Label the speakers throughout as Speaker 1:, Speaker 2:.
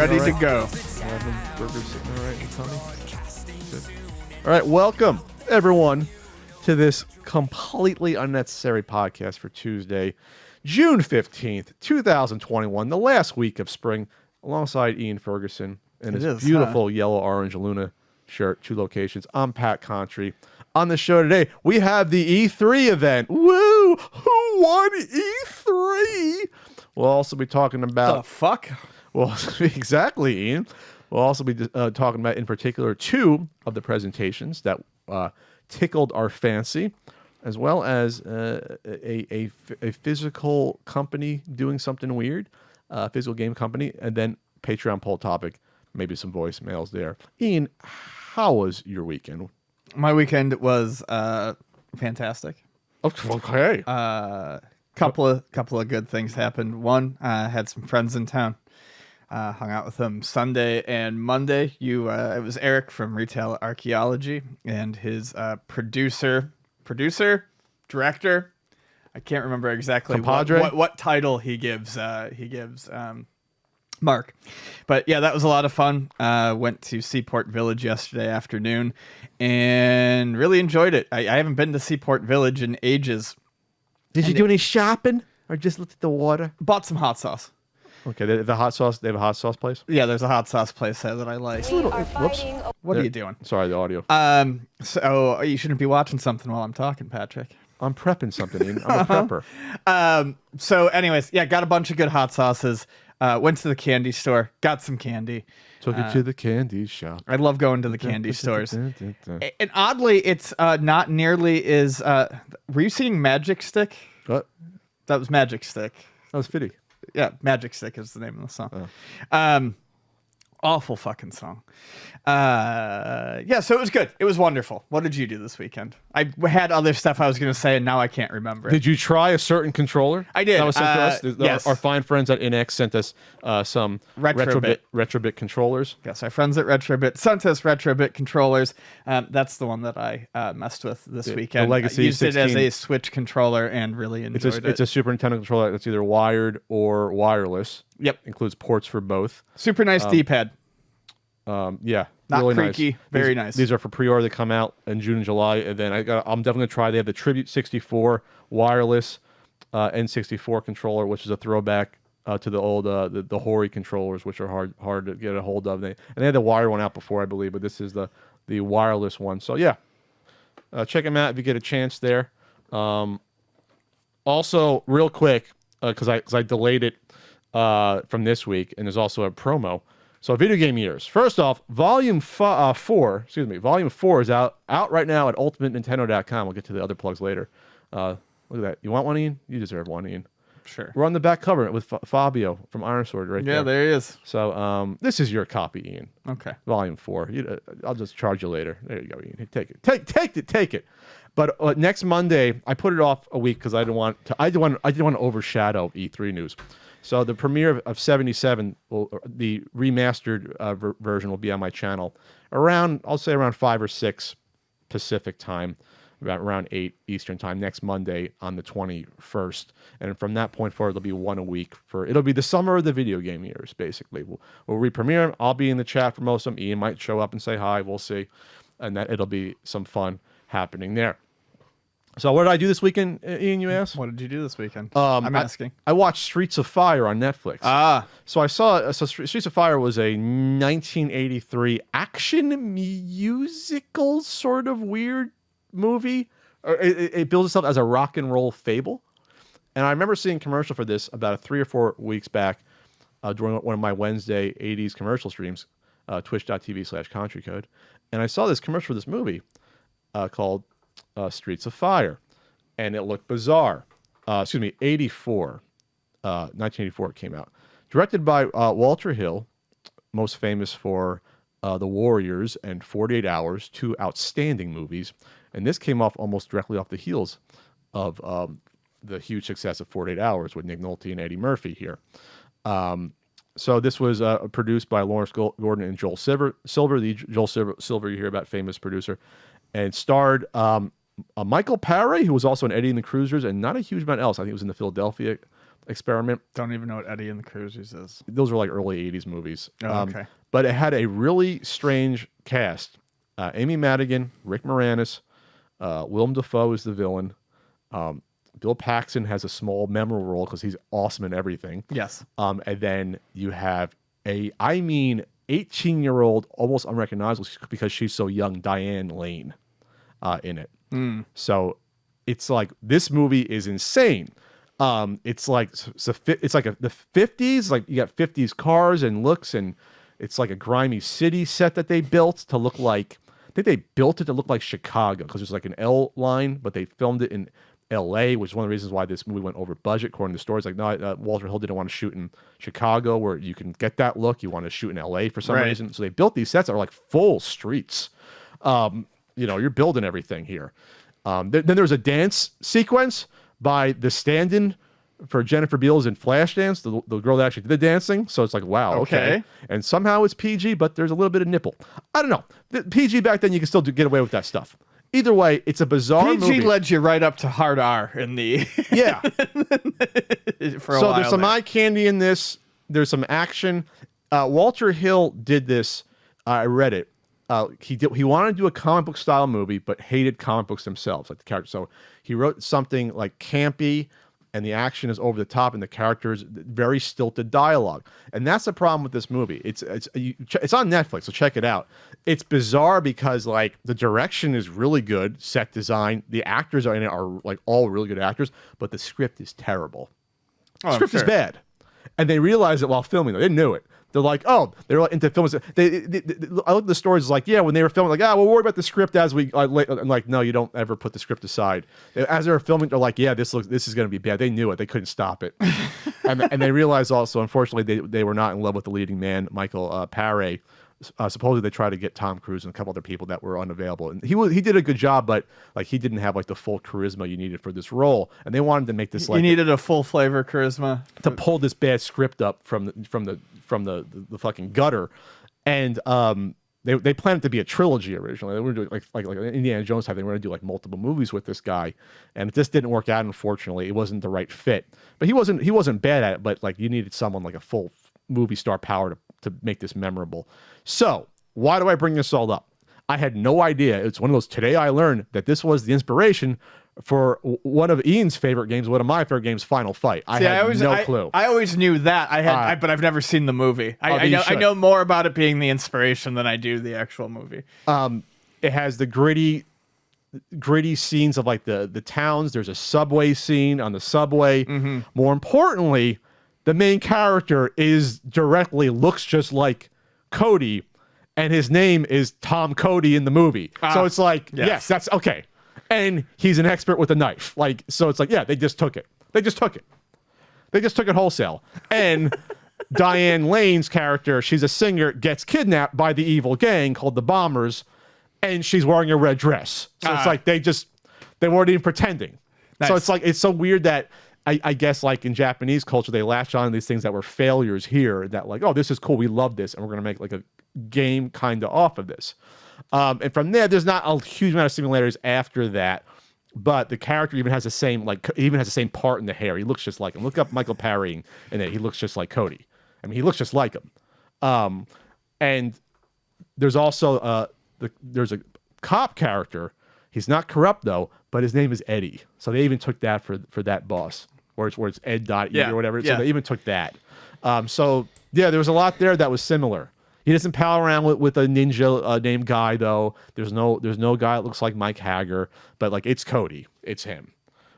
Speaker 1: Ready to go.
Speaker 2: Burgers sitting all right in tummy. Good. All right, welcome everyone to this completely unnecessary podcast for Tuesday, June 15th, 2021, the last week of spring, alongside Ian Ferguson in his beautiful yellow-orange Luna shirt, 2 locations. I'm Pat Contry. On the show today, we have the E3 event. Woo! Who won E3? We'll also be talking about...
Speaker 1: The fuck?
Speaker 2: Well, exactly, Ian. We'll also be talking about, in particular, 2 of the presentations that tickled our fancy, as well as a physical company doing something weird, physical game company, and then Patreon poll topic, maybe some voicemails there. Ian, how was your weekend?
Speaker 1: My weekend was fantastic.
Speaker 2: Okay.
Speaker 1: Couple of good things happened. One, I had some friends in town. Hung out with them Sunday and Monday. It was Eric from Retail Archaeology and his producer, director. I can't remember exactly what title he gives. Mark. But yeah, that was a lot of fun. Went to Seaport Village yesterday afternoon and really enjoyed it. I haven't been to Seaport Village in ages.
Speaker 2: Did you do any shopping or just looked at the water?
Speaker 1: Bought some hot sauce.
Speaker 2: Okay, they have a hot sauce place?
Speaker 1: Yeah, there's a hot sauce place there that I like.
Speaker 2: Whoops.
Speaker 1: What are you doing?
Speaker 2: Sorry, the audio.
Speaker 1: So you shouldn't be watching something while I'm talking, Patrick.
Speaker 2: I'm prepping something, Ian. I'm a prepper.
Speaker 1: So anyways, yeah, got a bunch of good hot sauces. Went to the candy store, got some candy.
Speaker 2: Took it to the candy shop.
Speaker 1: I love going to the candy stores. And oddly, it's not nearly as... were you seeing Magic Stick?
Speaker 2: What?
Speaker 1: That was Magic Stick.
Speaker 2: That was Fitty.
Speaker 1: Yeah, Magic Stick is the name of the song. Awful fucking song. Yeah, so it was good. It was wonderful. What did you do this weekend? I had other stuff I was going to say, and now I can't remember.
Speaker 2: Did you try a certain controller?
Speaker 1: I did.
Speaker 2: That was sent to us.
Speaker 1: Yes.
Speaker 2: Our fine friends at Enix sent us some Retrobit controllers.
Speaker 1: Yes, our friends at Retrobit sent us Retrobit controllers. That's the one that I messed with this weekend.
Speaker 2: The Legacy
Speaker 1: I used
Speaker 2: 16.
Speaker 1: it as a Switch controller and really enjoyed it.
Speaker 2: It's a Super Nintendo controller that's either wired or wireless.
Speaker 1: Yep.
Speaker 2: Includes ports for both.
Speaker 1: Super nice D-pad.
Speaker 2: Yeah.
Speaker 1: Not
Speaker 2: really
Speaker 1: creaky.
Speaker 2: Nice.
Speaker 1: Very nice.
Speaker 2: These are for pre-order. They come out in June and July. And then I'm definitely going to try. They have the Tribute 64 wireless N64 controller, which is a throwback to the old the Hori controllers, which are hard to get a hold of. They had the wired one out before, I believe, but this is the wireless one. So yeah, check them out if you get a chance there. Also, real quick, because I delayed it from this week, and there's also a promo. So video game years. First off, Volume 4 is out right now at ultimatenintendo.com. We'll get to the other plugs later. Look at that. You want one, Ian? You deserve one, Ian.
Speaker 1: Sure.
Speaker 2: We're on the back cover with Fabio from Iron Sword right there.
Speaker 1: Yeah, there he is.
Speaker 2: So this is your copy, Ian.
Speaker 1: Okay.
Speaker 2: Volume 4. I'll just charge you later. There you go, Ian. Take it. Take it. But next Monday, I put it off a week because I didn't want to overshadow E3 news. So the premiere of 77, the remastered version will be on my channel around 5 or 6 Pacific time, around 8 Eastern time next Monday on the 21st. And from that point forward, it'll be one a week. It'll be the summer of the video game years, basically. We'll re-premiere them. I'll be in the chat for most of them. Ian might show up and say hi. We'll see. And it'll be some fun happening there. So what did I do this weekend, Ian, you asked?
Speaker 1: What did you do this weekend? I'm asking.
Speaker 2: I watched Streets of Fire on Netflix. So I saw... Streets of Fire was a 1983 action musical sort of weird movie. It builds itself as a rock and roll fable. And I remember seeing a commercial for this about 3 or 4 weeks back during one of my Wednesday 80s commercial streams, twitch.tv/CountryCode. And I saw this commercial for this movie called... Streets of Fire, and it looked bizarre. 1984 it came out. Directed by Walter Hill, most famous for The Warriors and 48 Hours, 2 outstanding movies. And this came off almost directly off the heels of the huge success of 48 Hours with Nick Nolte and Eddie Murphy here. So this was produced by Lawrence Gordon and Joel Silver. The Joel Silver you hear about, famous producer. And starred Michael Paré, who was also in Eddie and the Cruisers, and not a huge amount else. I think it was in the Philadelphia experiment.
Speaker 1: Don't even know what Eddie and the Cruisers is.
Speaker 2: Those were like early 80s movies.
Speaker 1: Oh, okay.
Speaker 2: But it had a really strange cast. Amy Madigan, Rick Moranis, Willem Dafoe is the villain. Bill Paxton has a small memorable role because he's awesome in everything.
Speaker 1: Yes.
Speaker 2: And then you have 18-year-old, almost unrecognizable because she's so young, Diane Lane in it. So it's like, this movie is insane. It's like the 50s, like you got 50s cars and looks, and it's like a grimy city set that they built to look like, I think they built it to look like Chicago because there's like an L line, but they filmed it in LA, which is one of the reasons why this movie went over budget, according to the stories. Like, no, Walter Hill didn't want to shoot in Chicago where you can get that look. You want to shoot in LA for some reason. So they built these sets that are like full streets. You're building everything here. Then there's a dance sequence by the stand-in for Jennifer Beals in Flashdance, the girl that actually did the dancing. So it's like, wow, okay. And somehow it's PG, but there's a little bit of nipple. I don't know. The PG back then, you can still get away with that stuff. Either way, it's a bizarre movie.
Speaker 1: PG led you right up to hard R in the...
Speaker 2: Yeah.
Speaker 1: For a while
Speaker 2: there's some eye candy in this. There's some action. Walter Hill did this. I read it. He wanted to do a comic book style movie, but hated comic books themselves, like the characters. So he wrote something like campy, and the action is over the top, and the characters very stilted dialogue. And that's the problem with this movie. It's on Netflix, so check it out. It's bizarre because like the direction is really good, set design, the actors in it are like all really good actors, but the script is terrible. The script is bad, and they realized it while filming. They knew it. They're like, oh, they're like into films. I look at the stories like, yeah, when they were filming, like, we'll worry about the script as we. I'm like, no, you don't ever put the script aside. As they were filming, they're like, yeah, this is going to be bad. They knew it. They couldn't stop it, and they realized also, unfortunately, they were not in love with the leading man, Michael Paré. Supposedly they tried to get Tom Cruise and a couple other people that were unavailable, and he did a good job, but like he didn't have like the full charisma you needed for this role, and they wanted to make this like
Speaker 1: you needed a full flavor charisma
Speaker 2: to pull this bad script up from the fucking gutter, and they planned it to be a trilogy originally. They were doing like Indiana Jones type. They were going to do like multiple movies with this guy, and it just didn't work out. Unfortunately, it wasn't the right fit. But he wasn't bad at it. But like you needed someone like a full movie star power to make this memorable. So why do I bring this all up? I had no idea. It's one of those, today I learned that this was the inspiration for one of Ian's favorite games, one of my favorite games, Final Fight. I had no clue.
Speaker 1: I always knew that. But I've never seen the movie. I know more about it being the inspiration than I do the actual movie.
Speaker 2: It has the gritty scenes of like the towns. There's a subway scene on the subway. Mm-hmm. More importantly, the main character looks just like Cody, and his name is Tom Cody in the movie. So it's like, yes, that's okay. And he's an expert with a knife. Like, so it's like, yeah, they just took it. They just took it wholesale. And Diane Lane's character, she's a singer, gets kidnapped by the evil gang called the Bombers, and she's wearing a red dress. So it's like they weren't even pretending. Nice. So it's like, it's so weird that I guess like in Japanese culture, they latch on to these things that were failures here, that like, oh, this is cool, we love this, and we're going to make like a game kind of off of this. And from there, there's not a huge amount of similarities after that, but the character even has the same part in the hair. He looks just like him. Look up Michael Parry, and he looks just like Cody. I mean, he looks just like him. And there's also there's a cop character. He's not corrupt though, but his name is Eddie. So they even took that for that boss, where it's Ed.E or whatever. So they even took that. So yeah, there was a lot there that was similar. He doesn't pal around with a ninja named Guy though. There's no guy that looks like Mike Hager, but like it's Cody, it's him.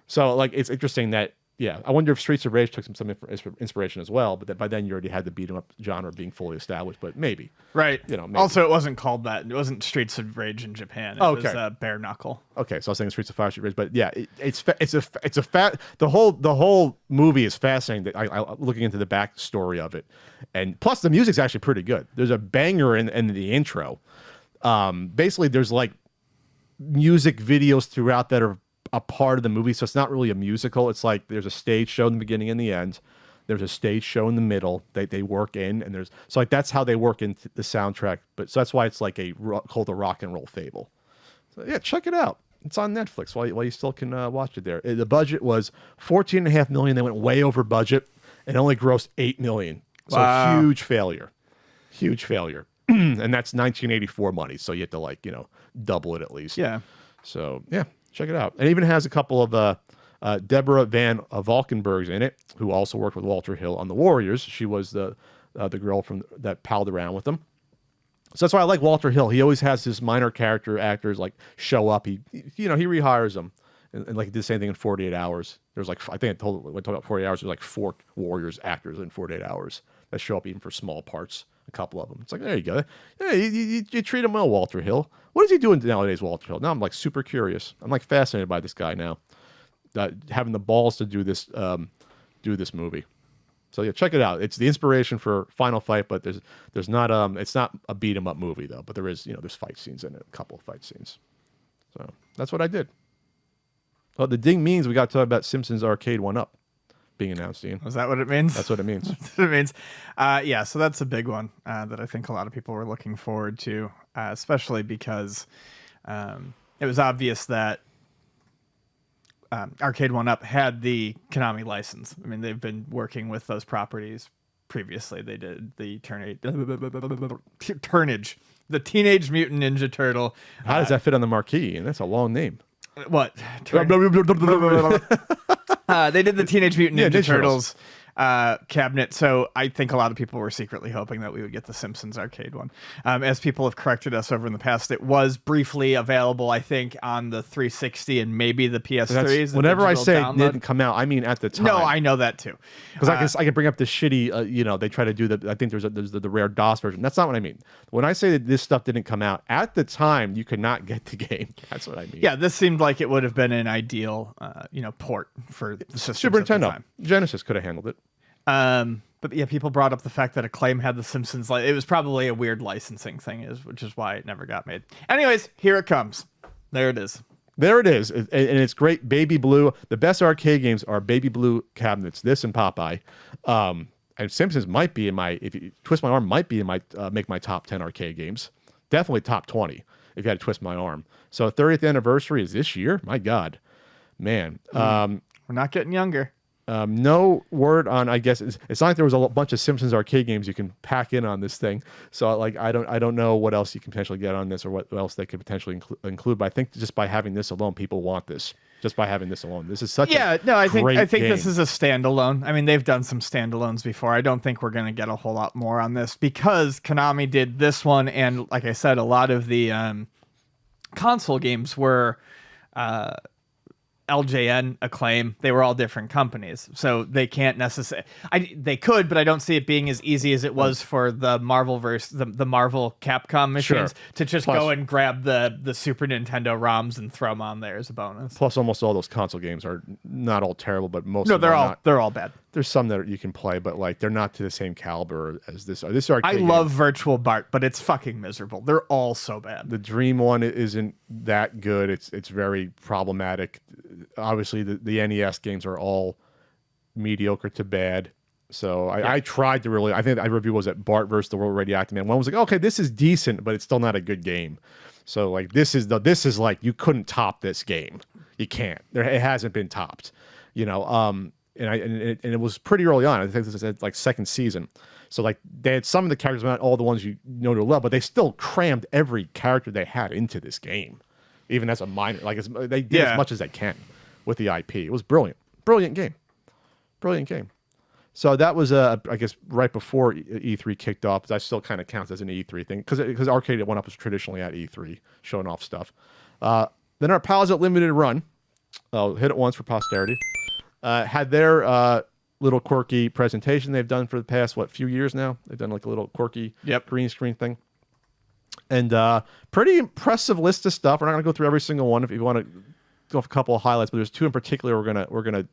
Speaker 2: So like it's interesting that I wonder if Streets of Rage took some inspiration as well, but that by then you already had the beat 'em up genre being fully established. But maybe
Speaker 1: right,
Speaker 2: maybe.
Speaker 1: Also, it wasn't called that. It wasn't Streets of Rage in Japan. It was Bare Knuckle.
Speaker 2: Okay, so I was saying Streets of Fire, Street of Rage, but yeah, the whole movie is fascinating. That I looking into the backstory of it, and plus the music's actually pretty good. There's a banger in the intro. Basically, there's like music videos throughout that are a part of the movie, so it's not really a musical. It's like there's a stage show in the beginning and the end. There's a stage show in the middle. They work in, and there's so like that's how they work into the soundtrack. But so that's why it's like called a rock and roll fable. So yeah, check it out. It's on Netflix while you still can watch it there. The budget was $14.5 million. They went way over budget and only grossed $8 million. So
Speaker 1: wow.
Speaker 2: Huge failure. And that's 1984 money. So you have to double it at least.
Speaker 1: Yeah.
Speaker 2: So yeah, check it out. It even has a couple of Deborah Van Valkenburgs in it, who also worked with Walter Hill on the Warriors. She was the girl that palled around with them. So that's why I like Walter Hill. He always has his minor character actors show up. He rehires them, and he did the same thing in 48 Hours. There's I think I told about 48 Hours. There's 4 Warriors actors in 48 Hours that show up even for small parts. A couple of them. It's there you go. Yeah, you treat him well, Walter Hill. What is he doing nowadays, Walter Hill? Now I'm super curious. I'm fascinated by this guy now, having the balls to do this movie. So yeah, check it out. It's the inspiration for Final Fight, but there's not it's not a beat 'em up movie though. But there is there's fight scenes in it, a couple of fight scenes. So that's what I did. Well, the ding means we got to talk about Simpsons Arcade1Up being announced, Ian.
Speaker 1: Is that what it means?
Speaker 2: That's what it means.
Speaker 1: That's what it means. Yeah, so that's a big one that I think a lot of people were looking forward to, especially because it was obvious that Arcade1Up had the Konami license. I mean, they've been working with those properties previously. They did the Turnage, the Teenage Mutant Ninja Turtle.
Speaker 2: How does that fit on the marquee? And that's a long name.
Speaker 1: What? They did the Teenage Mutant Ninja Turtles cabinet, so I think a lot of people were secretly hoping that we would get the Simpsons arcade one. As people have corrected us over in the past, it was briefly available, I think, on the 360 and maybe the PS3s.
Speaker 2: Whenever I say it didn't come out, I mean at the time.
Speaker 1: No, I know that too.
Speaker 2: Because I can bring up the shitty, they try to do I think there's the rare DOS version. That's not what I mean. When I say that this stuff didn't come out, at the time, you could not get the game. That's what I mean.
Speaker 1: Yeah, this seemed like it would have been an ideal, port for the system.
Speaker 2: Super Nintendo. Genesis could have handled it.
Speaker 1: But yeah, people brought up the fact that Acclaim had the Simpsons. It was probably a weird licensing thing, which is why it never got made. Anyways, here it comes. There it is.
Speaker 2: There it is, and it's great. Baby Blue. The best arcade games are Baby Blue cabinets. This and Popeye. And Simpsons might be in my. If you twist my arm, might be in my make my top 10 arcade games. Definitely top 20 if you had to twist my arm. So 30th anniversary is this year. My God, man.
Speaker 1: We're not getting younger.
Speaker 2: No word on. I guess it's not like there was a bunch of Simpsons arcade games you can pack in on this thing. So I don't know what else you can potentially get on this or what else they could potentially include. But I think just by having this alone, people want this. Just by having this alone, this is such a
Speaker 1: I think
Speaker 2: game.
Speaker 1: This is a standalone. I mean, they've done some standalones before. I don't think we're going to get a whole lot more on this because Konami did this one, and like I said, a lot of the console games were. LJN, Acclaim, they were all different companies, so they can't necessarily. They could, but I don't see it being as easy as it was for the Marvelverse, the Marvel Capcom machines, to just go and grab the Super Nintendo ROMs and throw them on there as a bonus.
Speaker 2: Plus, almost all those console games are not all terrible, but most.
Speaker 1: No,
Speaker 2: of them
Speaker 1: they're all bad.
Speaker 2: There's some that you can play, but they're not to the same caliber as this. This arcade.
Speaker 1: I love Virtual Bart, but it's fucking miserable. They're all so bad.
Speaker 2: The Dream one isn't that good. It's very problematic. Obviously, the NES games are all mediocre to bad. So I tried to really. I think I review was at Bart versus the World Radioactive Man. One was like, okay, this is decent, but it's still not a good game. So this is you couldn't top this game. You can't. It hasn't been topped. And it was pretty early on. I think this is second season. So they had some of the characters, not all the ones you know to love, but they still crammed every character they had into this game, even as a minor. They did as much as they can with the IP. It was brilliant, brilliant game. So that was I guess right before E3 kicked off. That still kind of counts as an E3 thing because Arcade1Up was traditionally at E3 showing off stuff. Then our pals at Limited Run, I'll hit it once for posterity. Had their little quirky presentation they've done for the past, few years now. They've done a little quirky green screen thing. And pretty impressive list of stuff. We're not going to go through every single one. If you want to go off a couple of highlights, but there's two in particular we're gonna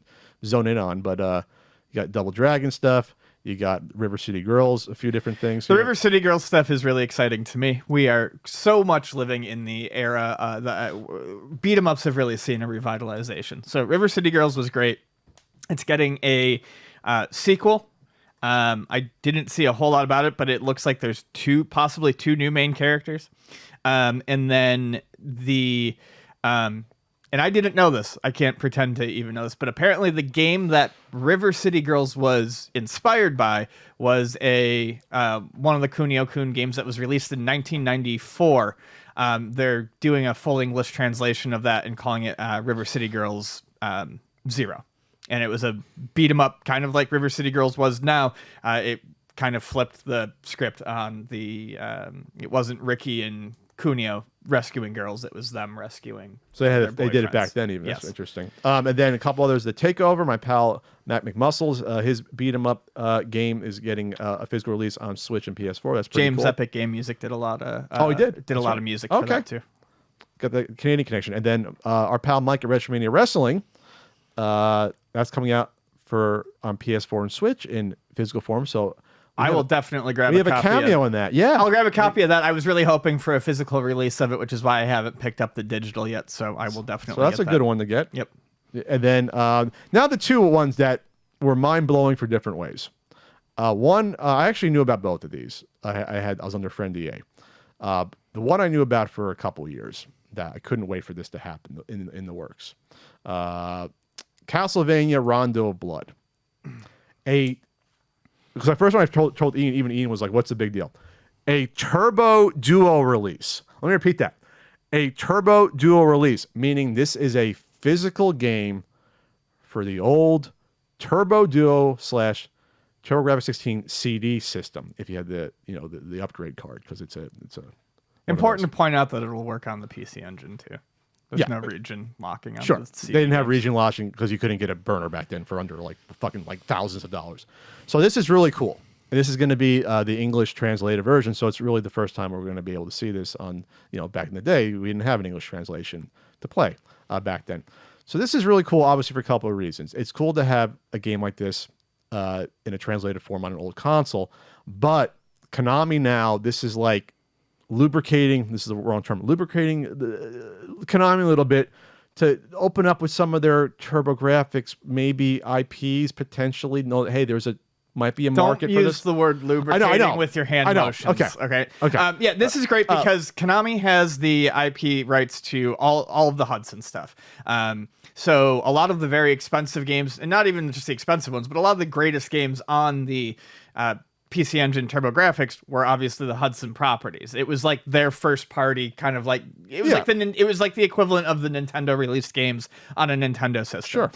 Speaker 2: zone in on. But you got Double Dragon stuff. You got River City Girls, a few different things.
Speaker 1: The River City Girls stuff is really exciting to me. We are so much living in the era beat 'em ups have really seen a revitalization. So River City Girls was great. It's getting a sequel. I didn't see a whole lot about it, but it looks like there's possibly two new main characters. And then the and I didn't know this. I can't pretend to even know this, but apparently the game that River City Girls was inspired by was a one of the Kunio-kun games that was released in 1994. They're doing a full English translation of that and calling it River City Girls 0. And it was a beat 'em up, kind of like River City Girls was now. It kind of flipped the script on the. It wasn't Ricky and Kunio rescuing girls; it was them rescuing.
Speaker 2: So they did it back then, even. Yes. That's interesting. And then a couple others. The Takeover, my pal Matt McMuscles, his beat 'em up game is getting a physical release on Switch and PS4. That's pretty cool.
Speaker 1: Epic Game Music did a lot of.
Speaker 2: He did.
Speaker 1: Did a lot of music for that too.
Speaker 2: Got the Canadian connection, and then our pal Mike at Retromania Wrestling. That's coming out on PS4 and Switch in physical form. So
Speaker 1: I will definitely grab.
Speaker 2: We have a cameo in that. Yeah,
Speaker 1: I'll grab a copy of that. I was really hoping for a physical release of it, which is why I haven't picked up the digital yet. So I will definitely.
Speaker 2: So that's a good one to get.
Speaker 1: Yep.
Speaker 2: And then now the two ones that were mind blowing for different ways. One I actually knew about both of these. I was under Friend EA. The one I knew about for a couple years that I couldn't wait for this to happen in the works. Castlevania Rondo of Blood. Because the first one I told Ian, even Ian was like, what's the big deal? A Turbo Duo release. Let me repeat that. A Turbo Duo release, meaning this is a physical game for the old Turbo Duo / Turbografx 16 CD system, if you had the upgrade card, because it's a
Speaker 1: important to point out that it'll work on the PC Engine too. There's no region locking on the CD.
Speaker 2: They didn't have region locking because you couldn't get a burner back then for under fucking thousands of dollars. So this is really cool. And this is going to be the English translated version. So it's really the first time we're going to be able to see this on, back in the day, we didn't have an English translation to play back then. So this is really cool, obviously, for a couple of reasons. It's cool to have a game like this in a translated form on an old console. But Konami now, this is like lubricating, this is the wrong term, lubricating Konami a little bit to open up with some of their Turbografx, maybe IPs potentially. No, hey, might be a market for this.
Speaker 1: Don't use the word lubricating with your hand motions. Okay. This is great because Konami has the IP rights to all of the Hudson stuff. So a lot of the very expensive games, and not even just the expensive ones, but a lot of the greatest games on the PC Engine Turbografx were obviously the Hudson properties. It was like their first party kind of like it was like the equivalent of the Nintendo released games on a Nintendo system.
Speaker 2: Sure.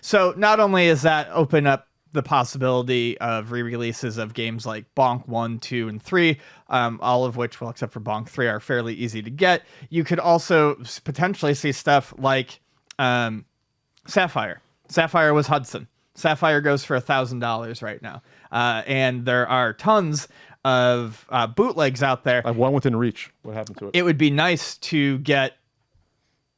Speaker 1: So not only is that open up the possibility of re-releases of games like Bonk 1, 2, and 3, all of which, well, except for Bonk 3, are fairly easy to get. You could also potentially see stuff like Sapphire. Sapphire was Hudson. Sapphire goes for $1,000 right now. And there are tons of bootlegs out there.
Speaker 2: I have one within reach. What happened to it?
Speaker 1: It would be nice to get,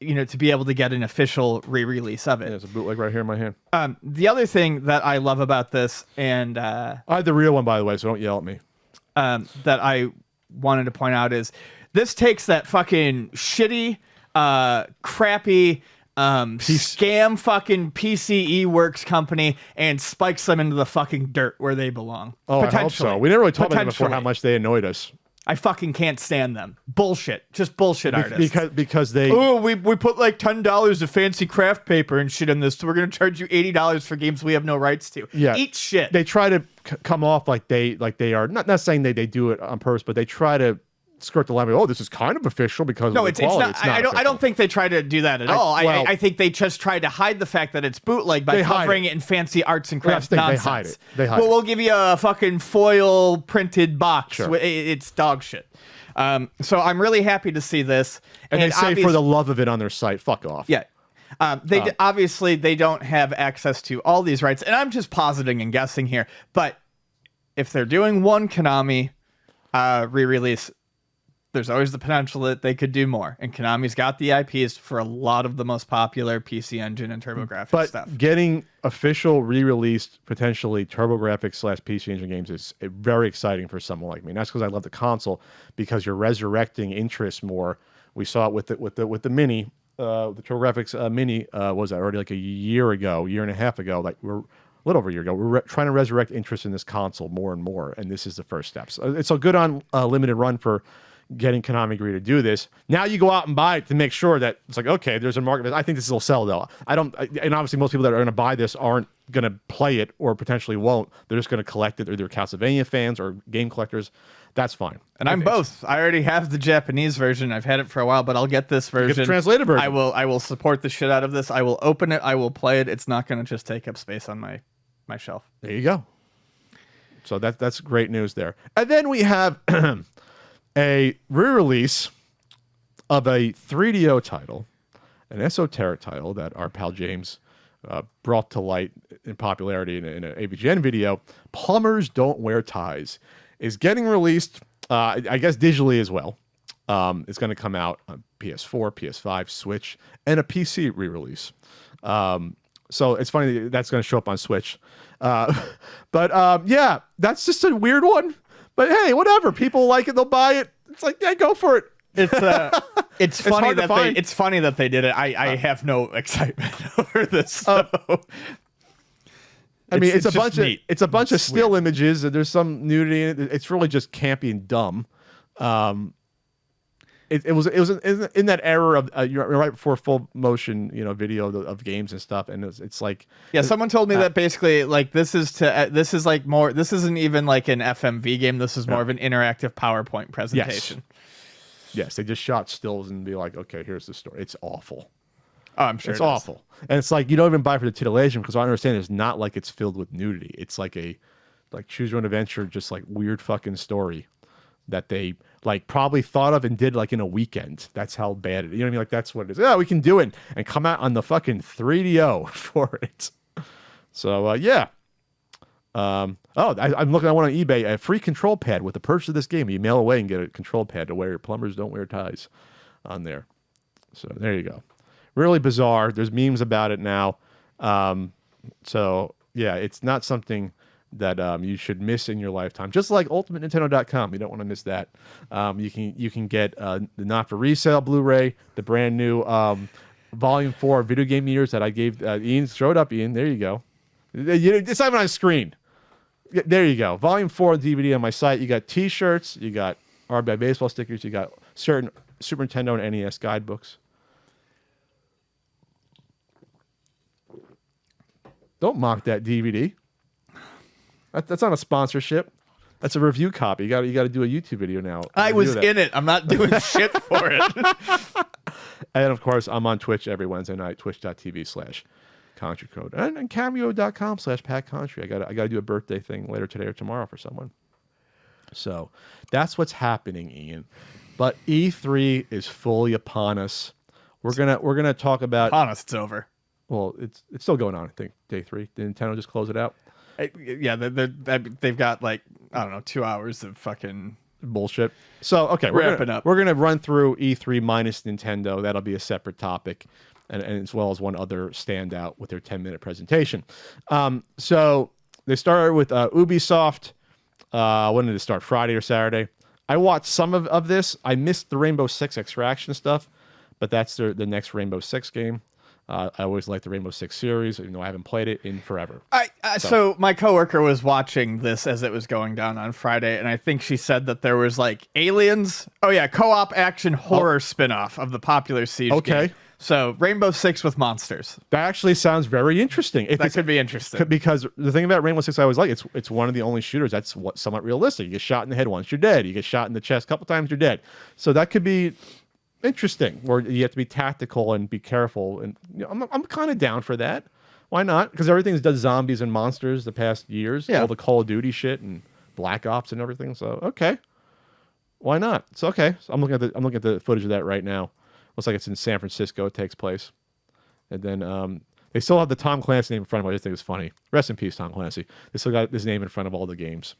Speaker 1: to be able to get an official re-release of it.
Speaker 2: Yeah, there's a bootleg right here in my hand.
Speaker 1: The other thing that I love about this, and
Speaker 2: I have the real one, by the way, so don't yell at me.
Speaker 1: That I wanted to point out is this takes that fucking shitty, crappy, scam fucking PCE Works company and spikes them into the fucking dirt where they belong.
Speaker 2: Oh, I hope so. We never really talked about them before how much they annoyed us.
Speaker 1: I fucking can't stand them. Bullshit. Just bullshit artists.
Speaker 2: Because they...
Speaker 1: Oh, we put like $10 of fancy craft paper and shit in this, so we're going to charge you $80 for games we have no rights to.
Speaker 2: Yeah.
Speaker 1: Eat shit.
Speaker 2: They try to come off like they are... Not saying they do it on purpose, but they try to skirt the line. Oh, this is kind of official because of the quality. It's not.
Speaker 1: I don't think they try to do that at all. I think they just try to hide the fact that it's bootleg by covering it in fancy arts and crafts nonsense.
Speaker 2: They hide it.
Speaker 1: We'll give you a fucking foil printed box. Sure. It's dog shit. So I'm really happy to see this.
Speaker 2: And they say for the love of it on their site, fuck off.
Speaker 1: Yeah. Obviously they don't have access to all these rights, and I'm just positing and guessing here. But if they're doing one Konami re-release, there's always the potential that they could do more. And Konami's got the IPs for a lot of the most popular PC Engine and Turbografx stuff.
Speaker 2: But getting official re-released, potentially Turbografx / PC Engine games is very exciting for someone like me. And that's because I love the console, because you're resurrecting interest more. We saw it with the Mini, the Turbografx Mini, was that already like a year and a half ago? Like we're a little over a year ago. We're trying to resurrect interest in this console more and more, and this is the first steps. It's a good on limited run for getting Konami agree to do this. Now you go out and buy it to make sure that it's like, okay, there's a market. I think this will sell though. And obviously most people that are going to buy this aren't going to play it or potentially won't. They're just going to collect it. They're Castlevania fans or game collectors. That's fine.
Speaker 1: And I'm both. I already have the Japanese version. I've had it for a while, but I'll get this version.
Speaker 2: Get the translated version.
Speaker 1: I will support the shit out of this. I will open it. I will play it. It's not going to just take up space on my shelf.
Speaker 2: There you go. So that's great news there. And then we have a re-release of a 3DO title, an esoteric title that our pal James brought to light in popularity in an AVGN video. Plumbers Don't Wear Ties is getting released, I guess digitally as well. It's going to come out on PS4, PS5, Switch, and a PC re-release. So it's funny that's going to show up on Switch. But yeah, that's just a weird one. But hey, whatever. People like it, they'll buy it. It's like, yeah, go for it.
Speaker 1: It's funny that they did it. I have no excitement over this. So.
Speaker 2: I mean, it's a bunch of still weird images, and there's some nudity in it. It's really just campy and dumb. It was in that era of you're right before full motion, video of games and stuff, and it's like,
Speaker 1: yeah. Someone told me that basically like this isn't even like an FMV game. This is more of an interactive PowerPoint presentation.
Speaker 2: Yes, they just shot stills and be like, okay, here's the story. It's awful.
Speaker 1: Oh, I'm sure
Speaker 2: it's awful. And it's like, you don't even buy for the titillation, because I understand it's not like it's filled with nudity. It's like a choose your own adventure, just like weird fucking story that they like probably thought of and did like in a weekend. That's how bad it is. You know what I mean? Like that's what it is. Yeah, we can do it and come out on the fucking 3DO for it. So yeah. I'm looking at one on eBay, a free control pad with the purchase of this game. You mail away and get a control pad to wear. Plumbers Don't Wear Ties on there. So there you go. Really bizarre. There's memes about it now. So yeah, it's not something that you should miss in your lifetime. Just like UltimateNintendo.com, you don't want to miss that. You can get the not for resale Blu-ray, the brand new Volume 4 Video Game Years that I gave Ian. Throw it up, Ian. There you go. It's not even on screen. There you go. Volume 4 DVD on my site. You got T-shirts. You got RBI baseball stickers. You got certain Super Nintendo and NES guidebooks. Don't mock that DVD. That's not a sponsorship. That's a review copy. You got to do a YouTube video now.
Speaker 1: I was in it. I'm not doing shit for it.
Speaker 2: And of course, I'm on Twitch every Wednesday night. Twitch.tv/Country Code and Cameo.com/PatCountry. I got to do a birthday thing later today or tomorrow for someone. So that's what's happening, Ian. But E3 is fully upon us. We're gonna talk about
Speaker 1: upon us. It's over.
Speaker 2: Well, it's still going on. I think day 3. Did Nintendo just close it out?
Speaker 1: Yeah, they've got like, I don't know, 2 hours of fucking
Speaker 2: bullshit. So okay, we're gonna run through E3 minus Nintendo. That'll be a separate topic, and as well as one other standout with their 10-minute presentation. So they started with Ubisoft. When did it start? Friday or Saturday? I watched some of this. I missed the Rainbow Six Extraction stuff, but that's the next Rainbow Six game. I always liked the Rainbow Six series, even though I haven't played it in forever.
Speaker 1: So my coworker was watching this as it was going down on Friday, and I think she said that there was like aliens. Oh yeah, co-op action horror spinoff of the popular Siege game. So Rainbow Six with monsters.
Speaker 2: That actually sounds very interesting.
Speaker 1: That could be interesting.
Speaker 2: Because the thing about Rainbow Six I always like, it's one of the only shooters that's somewhat realistic. You get shot in the head once, you're dead. You get shot in the chest a couple times, you're dead. So that could be interesting, where you have to be tactical and be careful, and I'm kind of down for that. Why not? Because everything's done zombies and monsters the past years. All the Call of Duty shit and Black Ops and everything. So okay, why not? It's okay. So I'm looking at the footage of that right now. Looks like it's in San Francisco. It takes place, and then they still have the Tom Clancy name in front of it. I just think it's funny. Rest in peace, Tom Clancy. They still got his name in front of all the games.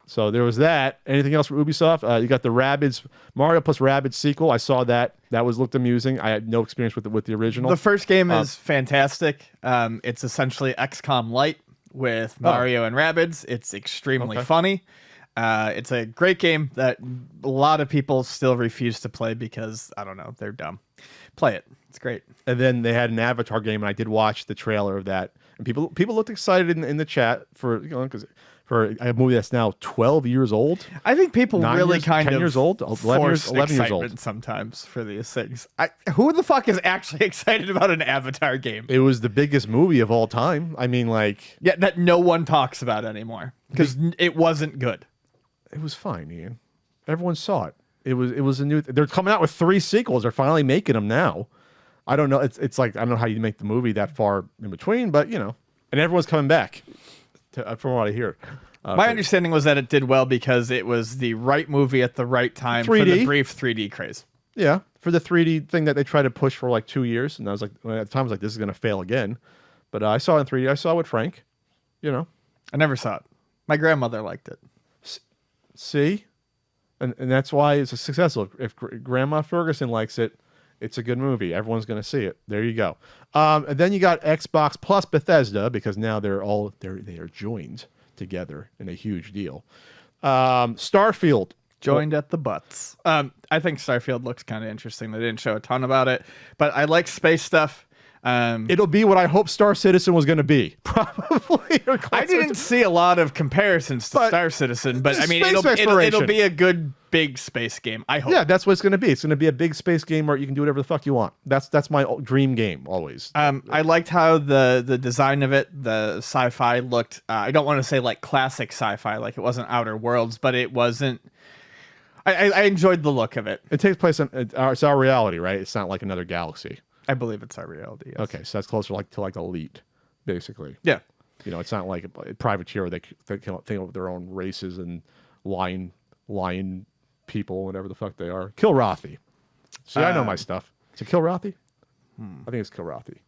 Speaker 2: So there was that. Anything else for Ubisoft? You got the Rabbids, Mario plus Rabbids sequel. I saw that. That looked amusing. I had no experience with the original.
Speaker 1: The first game is fantastic. It's essentially XCOM Lite with Mario and Rabbids. It's extremely funny. It's a great game that a lot of people still refuse to play because, I don't know, they're dumb. Play it. It's great.
Speaker 2: And then they had an Avatar game, and I did watch the trailer of that. And people looked excited in the chat for for a movie that's now 12 years old.
Speaker 1: I think people really
Speaker 2: years,
Speaker 1: kind
Speaker 2: 10
Speaker 1: of
Speaker 2: years old, 11 years old
Speaker 1: sometimes for these things. Who the fuck is actually excited about an Avatar game?
Speaker 2: It was the biggest movie of all time. I mean, like,
Speaker 1: yeah, that no one talks about anymore because it wasn't good.
Speaker 2: It was fine, Ian. Everyone saw it. It was a new. They're coming out with 3 sequels. They're finally making them now. I don't know. It's like I don't know how you make the movie that far in between, but you know, and everyone's coming back. From what I hear.
Speaker 1: My understanding was that it did well because it was the right movie at the right time
Speaker 2: 3D.
Speaker 1: For the brief 3D craze.
Speaker 2: Yeah, for the 3D thing that they tried to push for like 2 years, and I was like, at the time, I was like, this is going to fail again. But I saw it in 3D. I saw it with Frank. You know,
Speaker 1: I never saw it. My grandmother liked it.
Speaker 2: See, and that's why it's a successful. If Grandma Ferguson likes it, it's a good movie. Everyone's going to see it. There you go. And then you got Xbox plus Bethesda because now they are joined together in a huge deal. Starfield
Speaker 1: joined at the butts. I think Starfield looks kind of interesting. They didn't show a ton about it, but I like space stuff.
Speaker 2: It'll be what I hope Star Citizen was going to be. Probably.
Speaker 1: I didn't see a lot of comparisons to Star Citizen, but I mean, it'll be a good big space game. I hope.
Speaker 2: Yeah, that's what it's going to be. It's going to be a big space game where you can do whatever the fuck you want. That's my dream game always.
Speaker 1: I liked how the design of it, the sci-fi looked. I don't want to say like classic sci-fi, like it wasn't Outer Worlds, but it wasn't. I enjoyed the look of it.
Speaker 2: It takes place in it's our reality, right? It's not like another galaxy.
Speaker 1: I believe it's our reality. Yes.
Speaker 2: Okay, so that's closer to like Elite, basically.
Speaker 1: Yeah.
Speaker 2: You know, it's not like a privateer. They think of their own races and lion people, whatever the fuck they are. Kilrathi. See, I know my stuff. Is it Kilrathi? I think it's Kilrathi.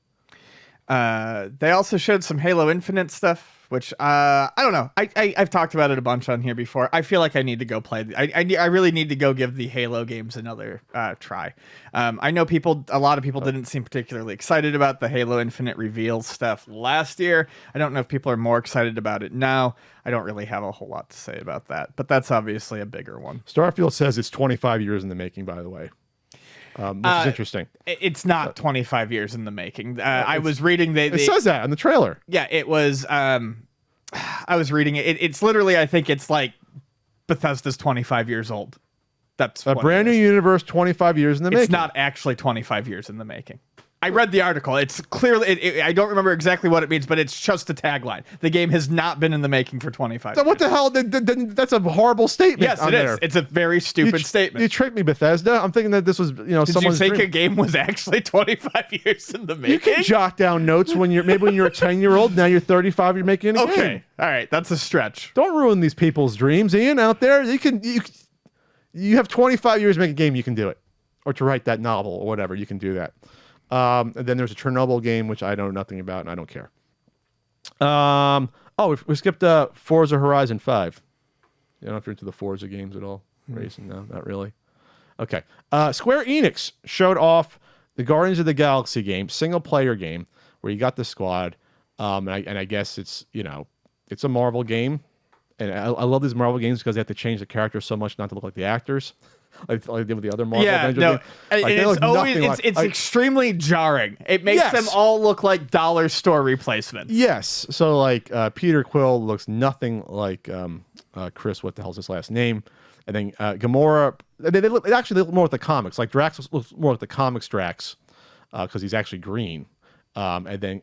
Speaker 1: They also showed some Halo Infinite stuff, which I don't know. I've talked about it a bunch on here before. I feel like I need to go play. I really need to go give the Halo games another try. I know a lot of people didn't seem particularly excited about the Halo Infinite reveal stuff last year. I don't know if people are more excited about it now. I don't really have a whole lot to say about that, but that's obviously a bigger one.
Speaker 2: Starfield says it's 25 years in the making, by the way. Which is interesting.
Speaker 1: It's not 25 years in the making. I was reading
Speaker 2: it says that on the trailer.
Speaker 1: Yeah, it was. I was reading it. It's literally. I think it's like Bethesda's 25 years old. That's
Speaker 2: a brand new universe. 25 years in the making.
Speaker 1: It's not actually 25 years in the making. I read the article. It's clearly. I don't remember exactly what it means, but it's just a tagline. The game has not been in the making for 25 years.
Speaker 2: What the hell? That's a horrible statement.
Speaker 1: Yes, it is. It's a very stupid statement.
Speaker 2: You tricked me, Bethesda. I'm thinking that this was,
Speaker 1: Did you think a game was actually 25 years in the making?
Speaker 2: You can jot down notes when you're a 10-year-old. Now you're 35. You're making a game.
Speaker 1: Okay, all right, that's a stretch.
Speaker 2: Don't ruin these people's dreams, Ian. Out there, you have 25 years to make a game. You can do it, or to write that novel or whatever. You can do that. And then there's a Chernobyl game, which I know nothing about, and I don't care. We skipped Forza Horizon 5. You don't know if you're into the Forza games at all? Racing? No, not really. Okay. Square Enix showed off the Guardians of the Galaxy game, single-player game, where you got the squad. And I guess it's a Marvel game. And I love these Marvel games because they have to change the characters so much not to look like the actors. Like they did with the other Marvel Avengers games.
Speaker 1: It's extremely jarring. It makes them all look like dollar store replacements.
Speaker 2: Yes. So like Peter Quill looks nothing like Chris. What the hell's his last name? And then Gamora. They look more like the comics. Like Drax looks more like the comics Drax because he's actually green. And then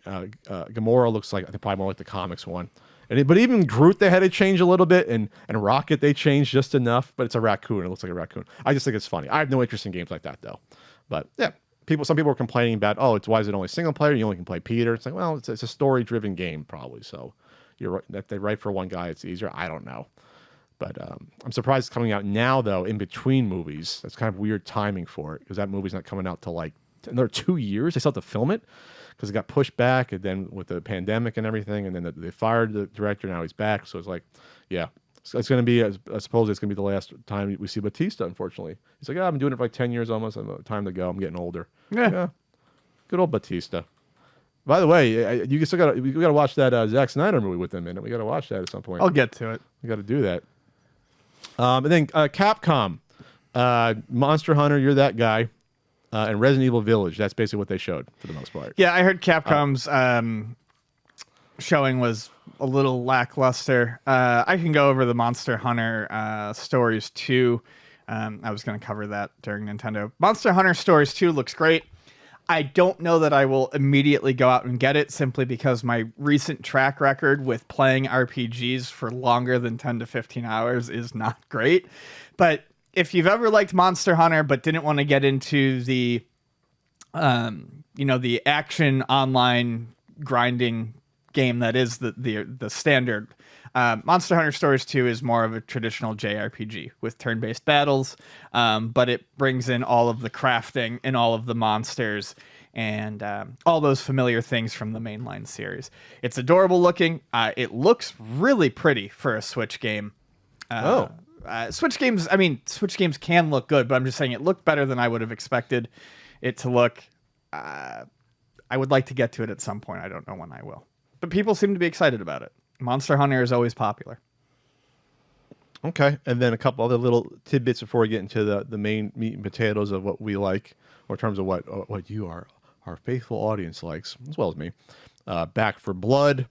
Speaker 2: Gamora looks like probably more like the comics one. But even Groot, they had to change a little bit, and Rocket, they changed just enough. But it's a raccoon. It looks like a raccoon. I just think it's funny. I have no interest in games like that, though. But yeah, some people are complaining about, why is it only single player? You only can play Peter. It's like, well, it's a story-driven game, probably. So you're right. That they write for one guy, it's easier. I don't know. But I'm surprised it's coming out now, though, in between movies. That's kind of weird timing for it, because that movie's not coming out till like another 2 years. They still have to film it. Because it got pushed back, and then with the pandemic and everything, and then they fired the director. Now he's back, so it's like, yeah, it's going to be. I suppose it's going to be the last time we see Batista. Unfortunately, he's like, I've been doing it for like 10 years almost. Time to go. I'm getting older. Yeah. Good old Batista. By the way, we got to watch that Zack Snyder movie with him in it. We got to watch that at some point.
Speaker 1: I'll get to it.
Speaker 2: We got to do that. And then Capcom, Monster Hunter. You're that guy. And Resident Evil Village. That's basically what they showed for the most part.
Speaker 1: Yeah, I heard Capcom's showing was a little lackluster. I can go over the Monster Hunter Stories 2. I was going to cover that during Nintendo. Monster Hunter Stories 2 looks great. I don't know that I will immediately go out and get it simply because my recent track record with playing RPGs for longer than 10 to 15 hours is not great. But if you've ever liked Monster Hunter but didn't want to get into the the action online grinding game that is the standard, Monster Hunter Stories 2 is more of a traditional JRPG with turn-based battles, but it brings in all of the crafting and all of the monsters and all those familiar things from the mainline series. It's adorable looking. It looks really pretty for a Switch game. Switch games can look good, but I'm just saying it looked better than I would have expected it to look. I would like to get to it at some point. I don't know when I will. But people seem to be excited about it. Monster Hunter is always popular.
Speaker 2: Okay, and then a couple other little tidbits before we get into the main meat and potatoes of what we like, or in terms of what you are, our faithful audience likes, as well as me. Back 4 Blood,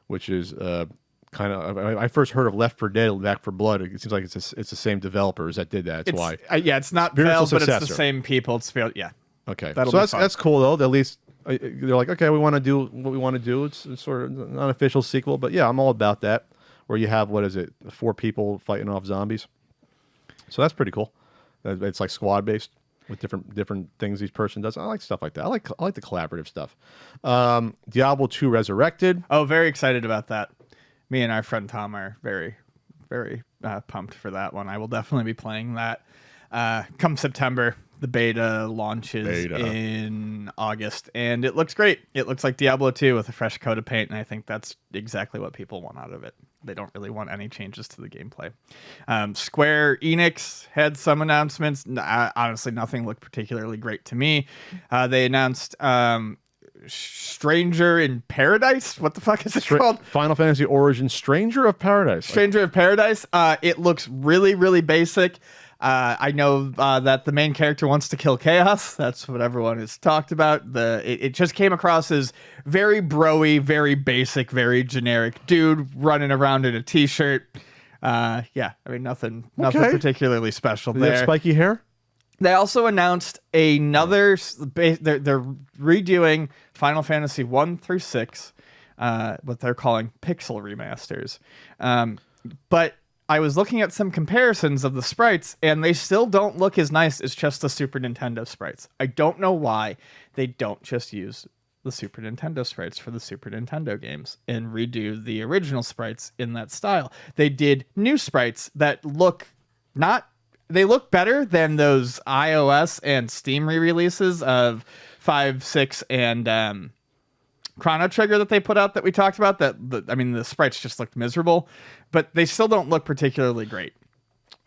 Speaker 2: which is kind of... I first heard of Left 4 Dead, Back 4 Blood. It seems like it's the same developers that did that. That's why.
Speaker 1: It's not Valve, but it's the same people. Yeah.
Speaker 2: Okay, so that's cool, though. At least... they're like, okay, we want to do what we want to do. It's sort of an unofficial sequel, but yeah, I'm all about that. Where you have, 4 people fighting off zombies. So that's pretty cool. It's like squad based with different things each person does. I like stuff like that. I like the collaborative stuff. Diablo 2 Resurrected.
Speaker 1: Oh, very excited about that. Me and our friend Tom are very, very pumped for that one. I will definitely be playing that come September. The beta launches in August, and it looks great. It looks like Diablo 2 with a fresh coat of paint, and I think that's exactly what people want out of it. They don't really want any changes to the gameplay. Square Enix had some announcements. Honestly, nothing looked particularly great to me. They announced Stranger in Paradise. What the fuck is it called?
Speaker 2: Final Fantasy Origin Stranger of Paradise.
Speaker 1: Stranger of Paradise. It looks really, really basic. I know that the main character wants to kill Chaos. That's what everyone has talked about. It just came across as very bro-y, very basic, very generic dude running around in a t-shirt. Nothing particularly special there.
Speaker 2: They have spiky hair?
Speaker 1: They also announced another... They're redoing Final Fantasy 1 through 6, what they're calling pixel remasters. But I was looking at some comparisons of the sprites, and they still don't look as nice as just the Super Nintendo sprites. I don't know why they don't just use the Super Nintendo sprites for the Super Nintendo games and redo the original sprites in that style. They did new sprites that look better than those iOS and Steam re-releases of 5, 6, and Chrono Trigger that they put out that we talked about. The sprites just looked miserable, but they still don't look particularly great.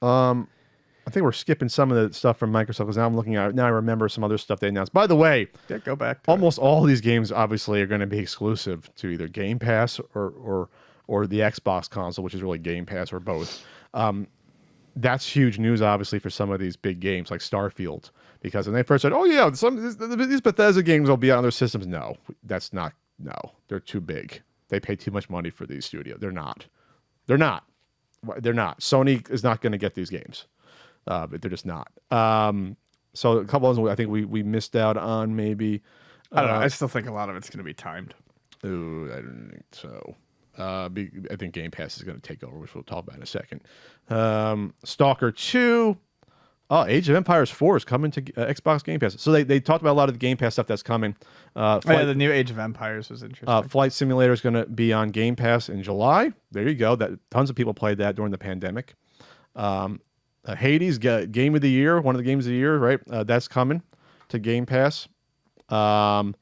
Speaker 2: I think we're skipping some of the stuff from Microsoft because now I'm looking at it. Now I remember some other stuff they announced. By the way,
Speaker 1: go back.
Speaker 2: Almost all these games obviously are going to be exclusive to either Game Pass or the Xbox console, which is really Game Pass or both. That's huge news, obviously, for some of these big games like Starfield. Because when they first said, "Oh yeah, these Bethesda games will be on their systems," no, they're too big. They pay too much money for these studios. They're not. Sony is not going to get these games, but they're just not. So a couple of them I think we missed out on maybe.
Speaker 1: I don't know. I still think a lot of it's going to be timed.
Speaker 2: Ooh, I don't think so. I think Game Pass is going to take over, which we'll talk about in a second. Stalker 2. Oh, Age of Empires 4 is coming to Xbox Game Pass. So they talked about a lot of the Game Pass stuff that's coming.
Speaker 1: The new Age of Empires was interesting.
Speaker 2: Flight Simulator is going to be on Game Pass in July. There you go. Tons of people played that during the pandemic. Hades, Game of the Year, one of the games of the year, right? That's coming to Game Pass. That's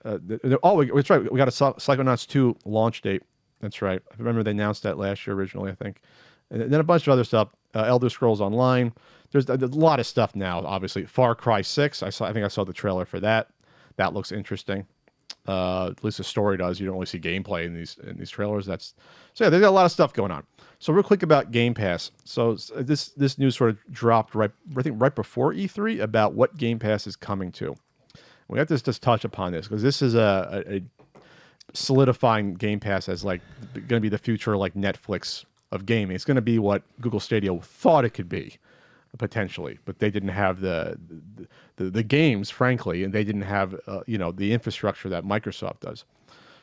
Speaker 2: right. We got a Psychonauts 2 launch date. That's right. I remember they announced that last year originally, I think. And then a bunch of other stuff. Elder Scrolls Online. There's a lot of stuff now, obviously. Far Cry 6. I think I saw the trailer for that. That looks interesting. At least the story does. You don't really see gameplay in these trailers. There's a lot of stuff going on. So real quick about Game Pass. So this news sort of dropped right before E3 about what Game Pass is coming to. We have to just touch upon this because this is solidifying Game Pass as like going to be the future like Netflix of gaming. It's going to be what Google Stadia thought it could be potentially, but they didn't have the games, frankly, and they didn't have the infrastructure that Microsoft does.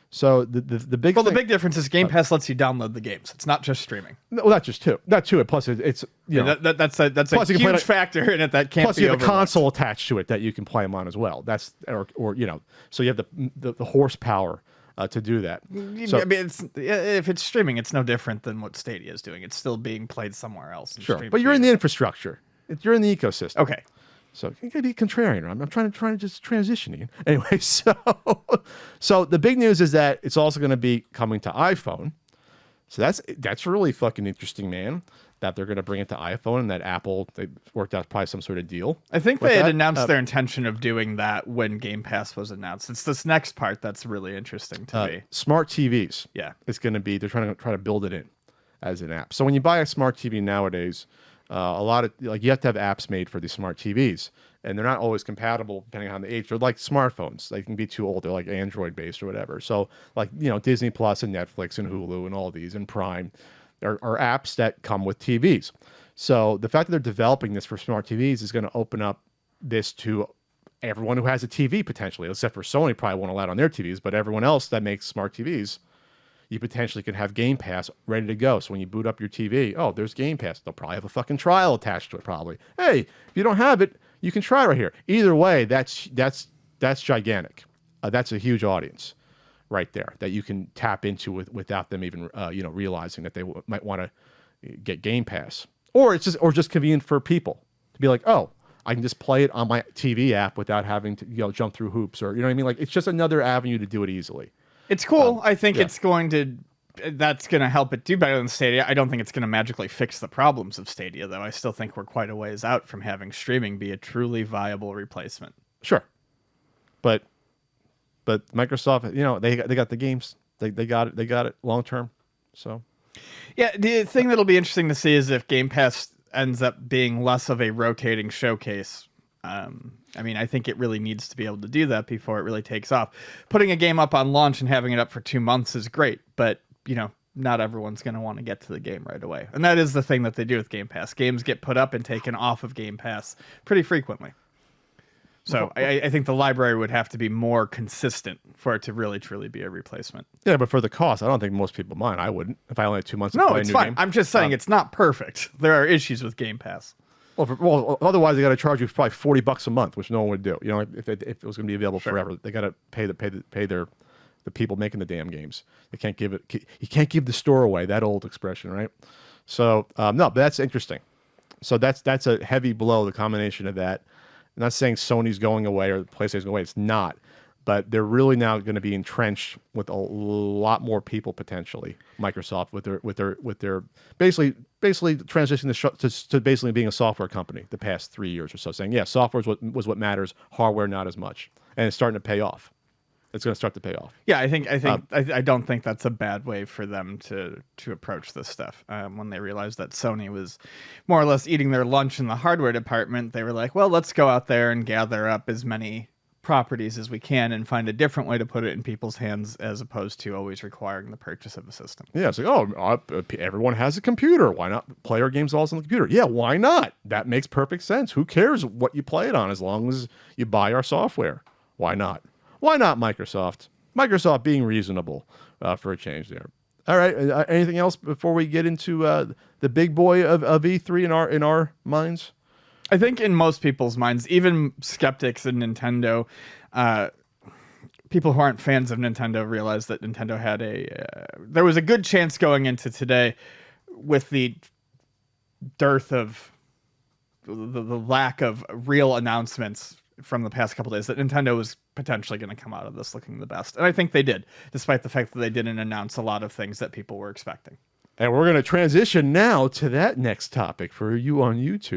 Speaker 2: So the big
Speaker 1: the big difference is Game Pass lets you download the games. It's not just streaming.
Speaker 2: Well, that's just two. Not two. Plus, that's
Speaker 1: a huge factor in it that can't.
Speaker 2: Plus, you have a console attached to it that you can play them on as well. That's so you have the horsepower to do that. So,
Speaker 1: I mean, if it's streaming, it's no different than what Stadia is doing. It's still being played somewhere else.
Speaker 2: Sure, but you're in the infrastructure. You're in the ecosystem.
Speaker 1: Okay.
Speaker 2: So you gotta be contrarian. I'm trying to just transition, Ian. Anyway, so the big news is that it's also going to be coming to iPhone. So that's really fucking interesting, man. That they're going to bring it to iPhone, and that Apple, they worked out probably some sort of deal.
Speaker 1: I think they had announced their intention of doing that when Game Pass was announced. It's this next part that's really interesting to me.
Speaker 2: Smart TVs.
Speaker 1: Yeah,
Speaker 2: it's going to be. They're trying to build it in as an app. So when you buy a smart TV nowadays. A lot of you have to have apps made for these smart TVs, and they're not always compatible depending on the age. They're like smartphones; they can be too old. They're like Android based or whatever. So, like Disney Plus and Netflix and Hulu and all these and Prime are apps that come with TVs. So the fact that they're developing this for smart TVs is going to open up this to everyone who has a TV potentially, except for Sony probably won't allow it on their TVs, but everyone else that makes smart TVs. You potentially can have Game Pass ready to go. So when you boot up your TV, there's Game Pass. They'll probably have a fucking trial attached to it. Probably. Hey, if you don't have it, you can try right here. Either way, that's gigantic. That's a huge audience, right there that you can tap into without them even realizing that they might want to get Game Pass. Or it's just convenient for people to be like, I can just play it on my TV app without having to jump through hoops or what I mean. Like it's just another avenue to do it easily.
Speaker 1: It's cool. I think that's going to help it do better than Stadia. I don't think it's going to magically fix the problems of Stadia, though. I still think we're quite a ways out from having streaming be a truly viable replacement.
Speaker 2: Sure. But Microsoft, they got the games. They got it long term. So
Speaker 1: yeah, the thing that'll be interesting to see is if Game Pass ends up being less of a rotating showcase. I mean, I think it really needs to be able to do that before it really takes off. Putting a game up on launch and having it up for 2 months is great, but, not everyone's going to want to get to the game right away. And that is the thing that they do with Game Pass. Games get put up and taken off of Game Pass pretty frequently. So I think the library would have to be more consistent for it to really, truly be a replacement.
Speaker 2: Yeah, but for the cost, I don't think most people mind. I wouldn't if I only had 2 months to play a new game.
Speaker 1: No, it's fine. I'm just saying it's not perfect. There are issues with Game Pass.
Speaker 2: Well, otherwise they got to charge you probably $40 a month, which no one would do. If it was going to be available forever, they got to pay the people making the damn games. They can't give it. You can't give the store away. That old expression, right? So no, but that's interesting. So that's a heavy blow. The combination of that. I'm not saying Sony's going away or PlayStation's going away. It's not. But they're really now going to be entrenched with a lot more people potentially. Microsoft with their basically transitioning to basically being a software company the past 3 years or so, saying software was what matters, hardware not as much, and it's starting to pay off. It's going to start to pay off.
Speaker 1: Yeah, I don't think that's a bad way for them to approach this stuff. When they realized that Sony was more or less eating their lunch in the hardware department, they were like, well, let's go out there and gather up as many properties as we can and find a different way to put it in people's hands as opposed to always requiring the purchase of a system.
Speaker 2: Yeah, it's like, everyone has a computer. Why not play our games all on the computer? Yeah, why not? That makes perfect sense. Who cares what you play it on as long as you buy our software? Why not? Why not Microsoft? Microsoft being reasonable for a change there. All right, anything else before we get into the big boy of E3 in our minds?
Speaker 1: I think in most people's minds, even skeptics in Nintendo, people who aren't fans of Nintendo realize that Nintendo had there was a good chance going into today with the dearth of the lack of real announcements from the past couple days that Nintendo was potentially going to come out of this looking the best. And I think they did, despite the fact that they didn't announce a lot of things that people were expecting.
Speaker 2: And we're going to transition now to that next topic for you on YouTube.